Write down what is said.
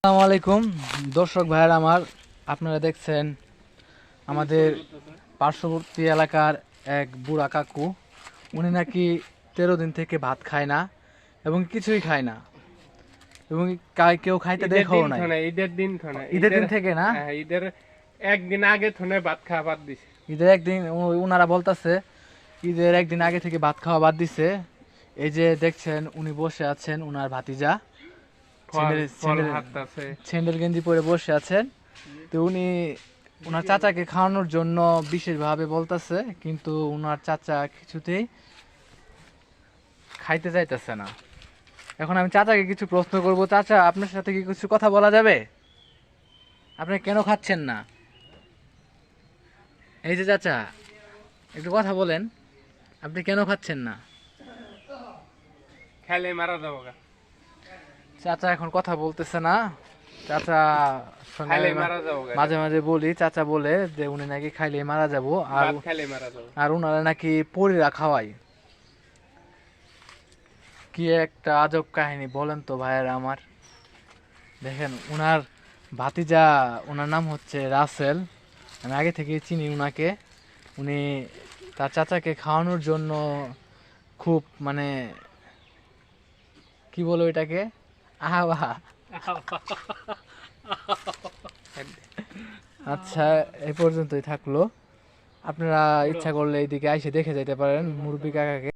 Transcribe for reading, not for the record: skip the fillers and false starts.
আসসালামু আলাইকুম দর্শক ভাইয়ের আমার, আপনারা দেখছেন আমাদের পার্শ্ববর্তী এলাকার এক বুড়া কাকু। উনি নাকি 13 দিন থেকে ভাত খায় না এবং কিছুই খায় না, এবং কেউ খাইতে দেখাও নাই। ঈদের দিন থেকে না, ঈদের একদিন আগে থনে ভাত খাওয়া বাদ দিছে। ঈদের একদিন উনারা বলতাছে ঈদের একদিন আগে থেকে ভাত খাওয়া বাদ দিছে। এই যে দেখছেন উনি বসে আছেন, উনার ভাতিজা স্যান্ডেল গেঞ্জি পরে বসে আছেন। তো উনি ওনার চাচাকে খাওয়ানোর জন্য বিশেষভাবে বলতেছে, কিন্তু ওনার চাচা কিছুতেই খাইতে চাইতেছে না। এখন আমি চাচাকে কিছু প্রশ্ন করব। চাচা, আপনার সাথে কি কিছু কথা বলা যাবে? আপনি কেন খাচ্ছেন না? এই যে চাচা, একটু কথা বলেন, আপনি কেন খাচ্ছেন না? খেলে মারা যাবো গা। চাচা এখন কথা বলতেছে না। চাচা সঙ্গে খাইলে মারা যাবো গা। মাঝে মাঝে বলি, চাচা বলে যে উনি নাকি খাইলে মারা যাব, আর ভাত খাইলে মারা যাবো। আর উনারা নাকি পরীরা খাওয়ায়। কি একটা আজব কাহিনী বলেন তো ভাইয়েরা আমার। দেখেন উনার ভাতিজা, ওনার নাম হচ্ছে রাসেল। আমি আগে থেকে চিনি উনাকে। উনি তার চাচাকে খাওয়ানোর জন্য খুব মানে কি বলো এটাকে, আহা। আচ্ছা, এই পর্যন্তই থাকলো। আপনারা ইচ্ছা করলে এইদিকে এসে দেখে যেতে পারেন মুরব্বি কাকাকে।